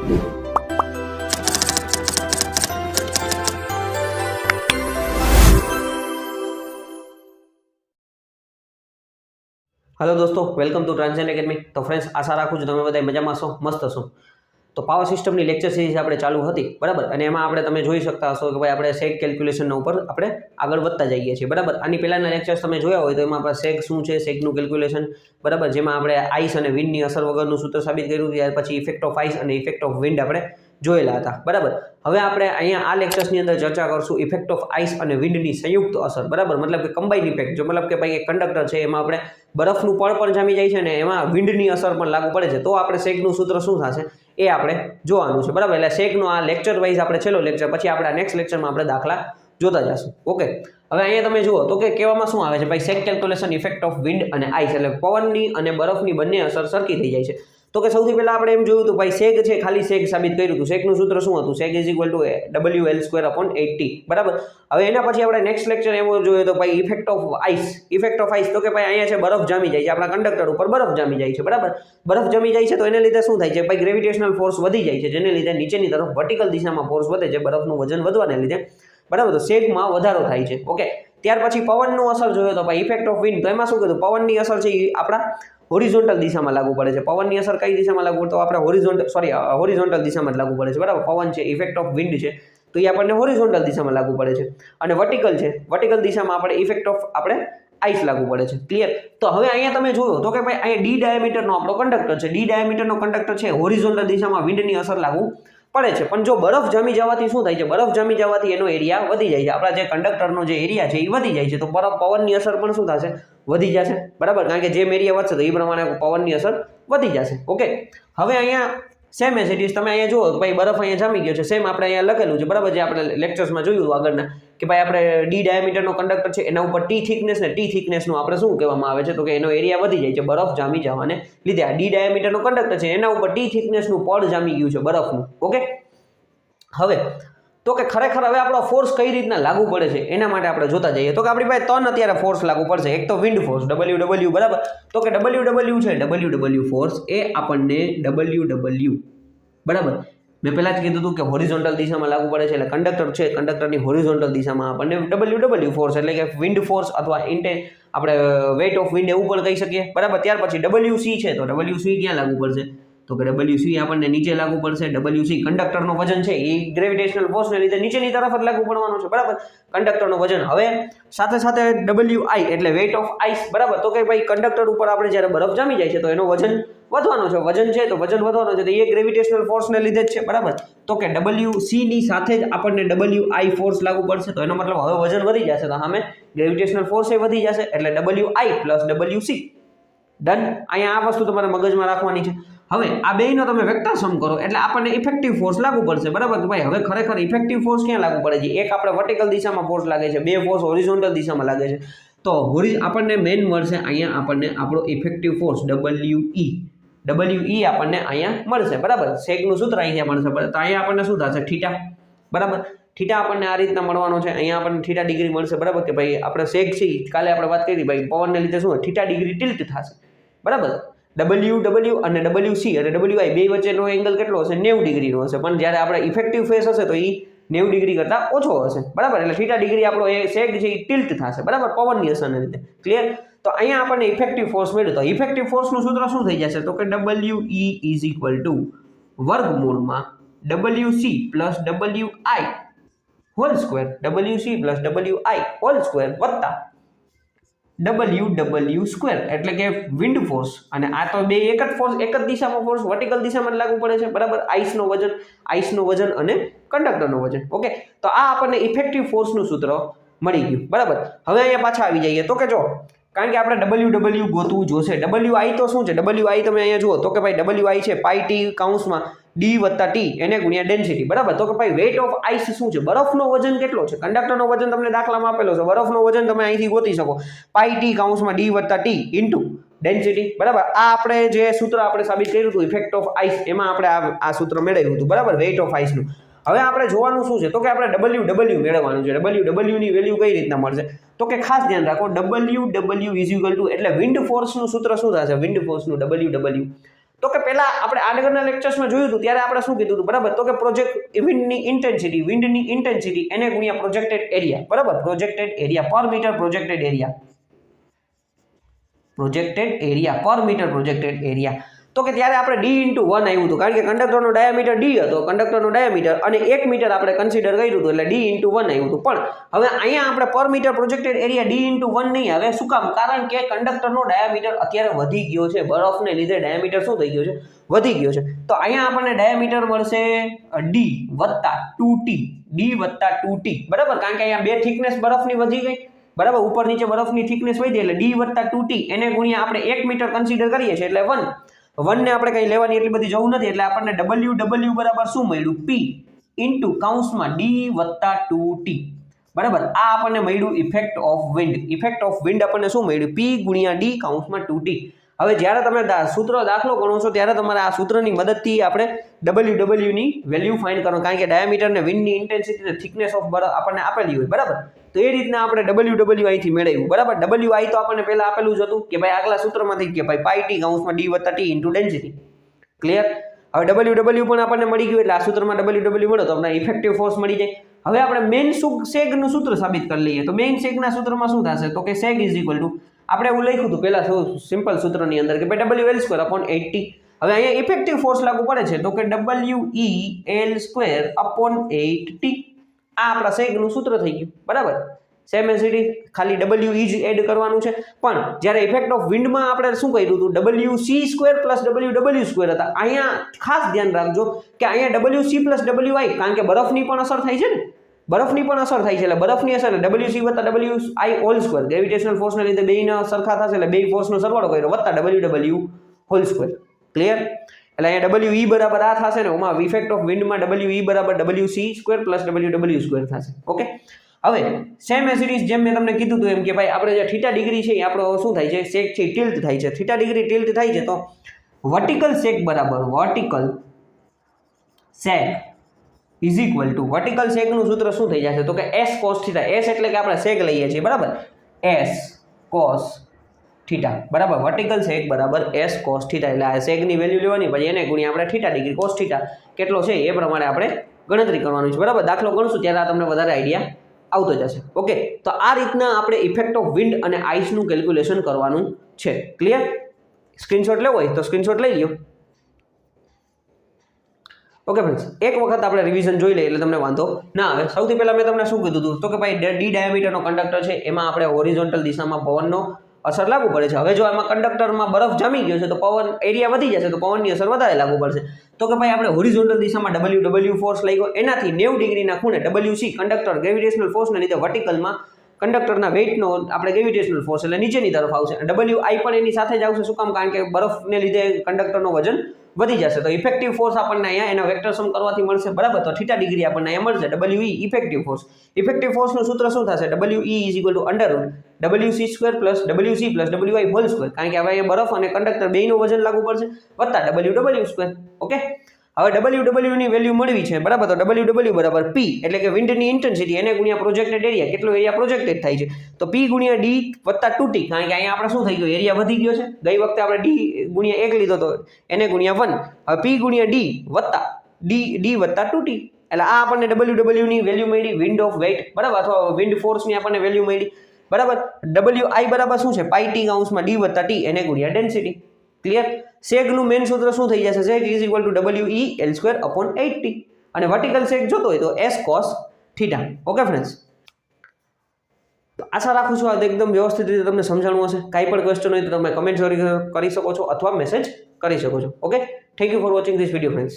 Hello दोस्तों, welcome to transient academy. तो friends, आशा राखું છું તમે બધા મજામાં છો, મસ્ત છો। તો પાવર સિસ્ટમની લેક્ચર સિરીઝ આપણે ચાલુ હતી, બરાબર। અને એમાં આપણે તમે જોઈ શકતા હશો કે ભાઈ આપણે સેગ કેલ્ક્યુલેશનના ઉપર આપણે આગળ વધતા જઈએ છીએ, બરાબર। આની પહેલાના લેક્ચર્સ તમે જોયા હોય તો એમાં આપણે સેગ શું છે, સેગનું કેલ્ક્યુલેશન, બરાબર, જેમાં આપણે આઈસ અને વિન્ડની અસર વગરનું સૂત્ર સાબિત કર્યું, ત્યાર પછી ઇફેક્ટ ઓફ આઈસ અને ઇફેક્ટ ઓફ વિન્ડ આપણે જોયેલા હતા, બરાબર। હવે આપણે અહીંયા આ લેક્ચર્સની અંદર ચર્ચા કરશું ઇફેક્ટ ઓફ આઈસ અને વિન્ડની સંયુક્ત અસર, બરાબર, મતલબ કે કમ્બાઇન ઇફેક્ટ, જો મતલબ કે ભાઈ એક કંડક્ટર છે એમાં આપણે બરફનું પડ પણ જામી જાય છે ને એમાં વિન્ડની અસર પણ લાગુ પડે છે, તો આપણે સેગનું સૂત્ર શું થશે એ આપણે જોવાનું છે, બરાબર। એટલે સેગનો આ લેક્ચર વાઇઝ આપણે છેલ્લો લેક્ચર, પછી આપણે નેક્સ્ટ લેક્ચરમાં આપણે દાખલા જોતા જશું, ઓકે। હવે અહીંયા તમે જુઓ તો કે કહેવામાં શું આવે છે ભાઈ, sag calculation effect of wind અને આઈસ, એટલે પવનની અને બરફની બંને અસર સરખી થઈ જાય છે। તો કે સૌથી પહેલા આપણે એમ જોયું હતું ભાઈ સેગ છે, ખાલી સેગ સાબિત કર્યું હતું, સેગનું સૂત્ર શું હતું, sag is equal to WL²/8t, બરાબર। હવે એના પછી આપણે નેક્સ્ટ લેક્ચર એવો જોયો તો ભાઈ effect of ice, effect of ice, તો કે ભાઈ અહીંયા છે બરફ જામી જાય છે, આપણા કંડક્ટર ઉપર બરફ જામી જાય છે, બરાબર। બરફ જામી જાય છે તો એને લીધે શું થાય છે ભાઈ, ગ્રેવિટેશનલ ફોર્સ વધી જાય છે, જેને લીધે નીચેની તરફ વર્ટિકલ દિશામાં ફોર્સ વધે છે, બરફનું વજન વધવાને લીધે, બરાબર। તો સેગમાં વધારો થાય છે, ઓકે। ત્યાર પછી પવનનો અસર જોયો તો ભાઈ ઇફેક્ટ ઓફ વિન્ડ, તો એમાં શું કીધું, પવનની અસર છે એ આપણા હોરિઝોન્ટલ દિશામાં લાગુ પડે છે। પવનની અસર કઈ દિશામાં લાગુ પડે, તો આપણે હોરિઝોન્ટલ દિશામાં જ લાગુ પડે છે, બરાબર। પવન છે, ઇફેક્ટ ઓફ વિન્ડ છે, તો એ આપણને હોરિઝોન્ટલ દિશામાં લાગુ પડે છે, અને વર્ટિકલ છે, વર્ટિકલ દિશામાં આપણે ઇફેક્ટ ઓફ આપણે આઈસ લાગુ પડે છે, ક્લિયર। તો હવે અહીંયા તમે જોયો તો કે ભાઈ અહીંયા ડી ડાયામીટરનો આપણો કંડક્ટર છે, ડી ડાયામીટરનો કંડક્ટર છે, હોરિઝોન્ટલ દિશામાં વિન્ડની અસર લાગુ પડે છે, પણ જો બરફ જામી જવાથી શું થાય છે, બરફ જામી જવાથી એનો એરિયા વધી જાય છે, આપણા જે કંડક્ટરનો જે એરિયા છે એ વધી જાય છે, તો પવનની અસર પણ શું થશે, વધી જશે, બરાબર, કારણ કે જેમ એરિયા વધશે તો એ પ્રમાણે પવનની અસર વધી જશે, ઓકે। હવે અહીંયા સેમ એઝ ઇટ ઇઝ તમે અહીંયા જુઓ ભાઈ બરફ અહીંયા જામી ગયો છે, સેમ આપણે અહીંયા લખેલું છે, બરાબર, જે આપણે લેક્ચર્સમાં જોયું આગળના કે ભાઈ આપણે ડી ડાયામીટરનો કંડક્ટર છે એના ઉપર ટી થિકનેસ ને ટી થિકનેસનું આપણે શું કહેવામાં આવે છે, તો કે એનો એરિયા વધી જાય છે બરફ જામી જવાને લીધે। આ ડી ડાયામીટરનો કંડક્ટર છે એના ઉપર ટી થિકનેસનું પડ જામી ગયું છે બરફનું, ઓકે। હવે તો કે ખરેખર હવે આપણો ફોર્સ કઈ રીતના લાગુ પડે છે એના માટે આપણે જોતા જઈએ, તો કે આપણી પાસે ત્રણ અત્યારે ફોર્સ લાગુ પડશે। એક તો વિન્ડ ફોર્સ WW, બરાબર, તો કે WW છે, WW ફોર્સ એ આપણને WW, બરાબર, મેં પહેલા જ કીધું હતું કે હોરિઝોન્ટલ દિશામાં લાગુ પડે છે, એટલે કંડક્ટર છે, કંડક્ટરની હોરિઝોન્ટલ દિશામાં આપણને WW ફોર્સ એટલે કે વિન્ડ ફોર્સ અથવા આપણે વેઇટ ઓફ વિન્ડ એવું પણ કહી શકીએ, બરાબર। ત્યાર પછી WC છે, તો WC ક્યાં લાગુ પડશે, તો કે WC આપણને નીચે લાગુ પડશે। WC કંડક્ટરનો વજન છે એ ગ્રેવિટેશનલ ફોર્સને લીધે નીચેની તરફ જ લાગુ પડવાનો છે, બરાબર, કંડક્ટરનો વજન। હવે સાથે સાથે WI એટલે વેઇટ ઓફ આઈસ, બરાબર, તો કે ભાઈ કંડક્ટર ઉપર આપણે જ્યારે બરફ જામી જાય છે તો એનો વજન વધવાનો છે, વજન છે તો વજન વધવાનો છે, તો એ ગ્રેવિટેશનલ ફોર્સને લીધે જ છે, બરાબર। તો કે WC ની સાથે જ આપણને WI ફોર્સ લાગુ પડશે, તો એનો મતલબ હવે વજન વધી જશે તો સામે ગ્રેવિટેશનલ ફોર્સ એ વધી જશે, એટલે WI પ્લસ WC, ડન। અહીંયા આ વસ્તુ તમારે મગજમાં રાખવાની છે। હવે આ બેયનો તમે વેક્ટર સમ કરો એટલે આપણને ઇફેક્ટિવ ફોર્સ લાગુ પડશે, બરાબર, કે ભાઈ હવે ખરેખર ઇફેક્ટિવ ફોર્સ ક્યાં લાગુ પડે છે, એક આપણે વર્ટિકલ દિશામાં ફોર્સ લાગે છે, બે ફોર્સ હોરિઝોન્ટલ દિશામાં લાગે છે, તો આપણને મેઇન મળશે અહીંયા આપણને આપણો ઇફેક્ટિવ ફોર્સ WE આપણને અહીંયા મળશે, બરાબર। સેગનું સૂત્ર અહીંયા મળશે, તો અહીંયા આપણને શું થશે, થીટા, બરાબર, થીટા આપણને આ રીતના મળવાનો છે, અહીંયા આપણને થીટા ડિગ્રી મળશે, બરાબર, કે ભાઈ આપણે સેગ છે કાલે આપણે વાત કરી ભાઈ પવનને લીધે શું થીટા ડિગ્રી ટિલ્ટ થશે, બરાબર। WW અને WC અને WI બે વચ્ચેનો એંગલ કેટલો હશે, 90 ડિગ્રીનો હશે, પણ જ્યારે આપણે ઇફેક્ટિવ ફેસ હશે તો એ 90 ડિગ્રી કરતાં ઓછો હશે, બરાબર, એટલે થીટા ડિગ્રી આપણો એ સેગ છે એ ટિલ્ટ થશે, બરાબર, પવનની અસરને લીધે, ક્લિયર। તો અહીંયા આપણને ઇફેક્ટિવ ફોર્સ મળ્યો, તો ઇફેક્ટિવ ફોર્સનું સૂત્ર શું થઈ જશે, તો કે WE ઇઝ ઇક્વલ ટુ વર્ગમૂળમાં WC plus WI whole square, WC plus WI whole square વત્તા WW સ્ક્વેર, એટલે કે વિન્ડ ફોર્સ, અને આ તો બે એક જ ફોર્સ, એક જ દિશામાં ફોર્સ વર્ટિકલ દિશામાં લાગુ પડે છે, બરાબર, આઈસનો વજન અને કંડક્ટરનો વજન, ઓકે। તો આ આપણને ઇફેક્ટિવ ફોર્સનું સૂત્ર મળી ગયું, બરાબર। હવે અહીંયા પાછા આવી જઈએ તો કે જો કારણ કે આપણે WW ગોતવું જોશે, WI તો શું છે, WI તમે અહીંયા જુઓ તો કે ભાઈ WI છે પાઈ ટી કૌંસમાં D વત્તા T એને ગુણ્યા ડેન્સિટી, બરાબર। તો કે ભાઈ વેઇટ ઓફ આઈસ શું છે, બરફનો વજન કેટલો છે, કંડક્ટરનો વજન તમને દાખલામાં આપેલો છે, બરફનો વજન તમે અહીંથી ગોતી શકો, પાઈ ટી કૌંસમાં D વત્તા T ઇન્ટુ ડેન્સિટી, બરાબર। આ આપણે જે સૂત્ર આપણે સાબિત કર્યું હતું ઇફેક્ટ ઓફ આઈસ, એમાં આપણે આ સૂત્ર મેળવ્યું હતું, બરાબર, વેઇટ ઓફ આઈસનું। હવે આપણે જોવાનું શું છે, તો કે આપણે WW મેળવવાનું છે, WW ની વેલ્યુ કઈ રીતના મળશે, તો કે ખાસ ધ્યાન રાખો WW ઇઝ ઇક્વલ ટુ એટલે વિન્ડ ફોર્સનું સૂત્ર શું થશે, વિન્ડ ફોર્સનું WW, તો કે પહેલા આપણે આગળના લેક્ચર્સમાં જોયું હતું ત્યારે આપણે શું કીધું હતું બરાબર, તો કે વિન્ડની ઇન્ટેન્સિટી એને ગુણ્યા પ્રોજેક્ટેડ એરિયા, બરાબર, પ્રોજેક્ટેડ એરિયા પર મીટર, પ્રોજેક્ટેડ એરિયા પર મીટર પ્રોજેક્ટેડ એરિયા. તો કે ત્યારે આપણે d × 1 આવ્યું હતું, કારણ કે કંડક્ટરનો ડાયામીટર d હતો, કંડક્ટરનો ડાયામીટર અને 1 મીટર આપણે કન્સિડર કર્યું હતું, એટલે d × 1 આવ્યું હતું. પણ હવે અહીંયા આપણે પર મીટર પ્રોજેક્ટેડ એરિયા d × 1 નહીં આવે. શું કામ? કારણ કે કંડક્ટરનો ડાયામીટર અત્યારે વધી ગયો છે, બરફને લીધે ડાયામીટર શું થઈ ગયો છે? વધી ગયો છે. તો અહીંયા આપણને ડાયામીટર મળશે d + 2t, બરાબર, કારણ કે અહીંયા બે થિકનેસ બરફની વધી ગઈ, બરાબર, ઉપર નીચે બરફની થિકનેસ વધી એટલે d + 2t એને ગુણ્યા આપણે 1 મીટર કન્સિડર કરીએ છીએ એટલે 1 ને આપણે કઈ લેવાની એટલી બધી જરૂર નથી, એટલે આપણને w બરાબર શું મળ્યું? p × d + 2t, બરાબર. આ આપણને મળ્યું ઇફેક્ટ ઓફ વિન્ડ આપણને શું મળ્યું? p × d / 2t. હવે જ્યારે તમે સૂત્ર દાખલો ગણો છો ત્યારે તમારે આ સૂત્રની મદદથી આપણે w ની વેલ્યુ ફાઇન્ડ કરવાનું, કારણ કે ડાયામીટર ને વિન્ડની ઇન્ટેન્સિટી ને થિકનેસ ઓફ બરફ આપણને આપેલી હોય, બરાબર. તો એ રીતના આપણે w અહીંથી મેળવ્યું, બરાબર. wi તો આપણને પહેલા આપેલું જ હતું કે ભાઈ આગલા સૂત્રમાંથી કે ભાઈ πt / d + t × density. Clear? હવે w પણ આપણને મળી ગયું, એટલે આ સૂત્રમાં w મળ્યો તો આપણે ઇફેક્ટિવ ફોર્સ મળી જાય. હવે આપણે મેઇન સેગનું સૂત્ર સાબિત કરી લઈએ. તો મેઇન સેગના સૂત્રમાં શું થશે? તો કે સેગ = આપણે એવું લખ્યું હતું પહેલા સિમ્પલ સૂત્રની અંદર કે ભાઈ WL² / 8t. હવે અહીંયા ઇફેક્ટિવ ફોર્સ લાગુ પડે છે તો કે WEL² / 8t. આ આપણા સેગનું સૂત્ર થઈ ગયું, બરાબર. સેમ એઝ ઇટ ઇઝ, ખાલી W જ એડ કરવાનું છે. પણ જ્યારે ઇફેક્ટ ઓફ વિન્ડમાં આપણે શું કર્યું હતું? WC² + WW² હતા. અહીંયા ખાસ ધ્યાન રાખજો કે અહીંયા WC + WI, કારણ કે બરફની પણ અસર થાય છે ને, એટલે બરફની અસર WC + WI², ગ્રેવિટેશનલ ફોર્સને લીધે બેયના સરખા થશે એટલે બે ફોર્સનો સરવાળો કર્યો +WW². ક્લિયર? એટલે અહીંયા WE બરાબર આ થશે ને, એમાં ઇફેક્ટ ઓફ વિન્ડમાં WE બરાબર WC² + WW² થશે. ઓકે. હવે સેમ એઝ ઇટ ઇઝ, જેમ મેં તમને કીધું હતું એમ કે ભાઈ આપણે જે θ ડિગ્રી છે એ આપણો શું થાય છે? સેક છે ટિલ્ટ થાય છે. θ ડિગ્રી ટિલ્ટ થાય છે તો વર્ટિકલ સેક બરાબર વર્ટિકલ સેકનું સૂત્ર શું થઈ જશે? તો કે S cos θ. S એટલે કે આપણે સેક લઈએ છીએ, બરાબર, S cos θ, બરાબર. વર્ટિકલ સેક બરાબર S cos θ, એટલે આ સેકની વેલ્યુ લેવાની, પછી એને ગુણ્યા આપણે θ ડિગ્રી cos θ કેટલો છે એ પ્રમાણે આપણે ગણતરી કરવાની છે, બરાબર. દાખલો ગણશું ત્યારે આ તમને વધારે આઈડિયા આવતો જશે. ઓકે. તો આ રીતના આપણે ઇફેક્ટ ઓફ વિન્ડ અને આઈસનું કેલ્ક્યુલેશન કરવાનું છે. ક્લિયર? સ્ક્રીનશોટ લેવો હોય તો સ્ક્રીનશોટ લઈ લ્યો. ઓકે ફ્રેન્ડ્સ, એક વખત આપણે રિવિઝન જોઈ લઈએ એટલે તમને વાંધો ના આવે. સૌથી પહેલા મેં તમને શું કીધું હતું? તો કે ભાઈ d ડાયામીટરનો કંડક્ટર છે, એમાં આપણે હોરિઝોન્ટલ દિશામાં પવનનો અસર લાગુ પડે છે. હવે જો આમાં કંડક્ટરમાં બરફ જામી ગયો છે તો પવન એરિયા વધી જશે, તો પવનની અસર વધારે લાગુ પડશે. તો કે ભાઈ આપણે હોરિઝોન્ટલ દિશામાં W ફોર્સ લાગ્યો, એનાથી 90 ડિગ્રીના ખૂણે WC કંડક્ટર ગ્રેવિટેશનલ ફોર્સને લીધે વર્ટિકલમાં કંડક્ટરના વેઇટનો આપણે ગ્રેવિટેશનલ ફોર્સ એટલે નીચેની તરફ આવશે. WI પણ એની સાથે જ આવશે. શું કામ? કારણ કે બરફને લીધે કંડક્ટરનો વજન વધી જશે. તો ઇફેક્ટિવ ફોર્સ આપણને અહીંયા એના વેક્ટર સમ કરવાથી મળશે, બરાબર. તો θ ડિગ્રી આપણને અહીંયા મળશે WE ઇફેક્ટિવ ફોર્સ. ઇફેક્ટિવ ફોર્સનું સૂત્ર શું થશે? WE = √WC² + WC + WI², કારણ કે હવે અહીંયા બરફ અને કંડક્ટર બેયનું વજન લાગુ પડશે, વત્તા WW². ઓકે. હવે WW ની વેલ્યુ મળવી છે, બરાબર. તો WW બરાબર P એટલે કે વિન્ડની ઇન્ટેન્સિટી એને ગુણ્યા પ્રોજેક્ટેડ એરિયા, કેટલો એરિયા પ્રોજેક્ટેડ થાય છે તો P × d + 2t, કારણ કે અહીંયા આપણે શું થઈ ગયું? એરિયા વધી ગયો છે. ગઈ વખતે આપણે d × 1 લીધો તો એને ગુણ્યા 1. હવે P × d + 2t, એટલે આ આપણને WW ની વેલ્યુ મળી, વિન્ડ ઓફ વેઇટ, બરાબર, અથવા વિન્ડ ફોર્સની આપણને વેલ્યુ મળી, બરાબર. WI બરાબર શું છે? πt / d + t એને ગુણ્યા ડેન્સિટી. ક્લિયર? સેગનું મેઇન સૂત્ર શું થઈ જશે? Sag = WEL² / 8t. અને વર્ટિકલ સેગ જોતો હોય તો S cos θ. ઓકે ફ્રેન્ડ્સ, તો આશા રાખું છું આ એકદમ વ્યવસ્થિત રીતે તમને સમજાણું હશે. કાંઈ પણ ક્વેશ્ચન હોય તો તમે કમેન્ટ કરી શકો છો અથવા મેસેજ કરી શકો છો. Okay. Thank you for watching this video friends.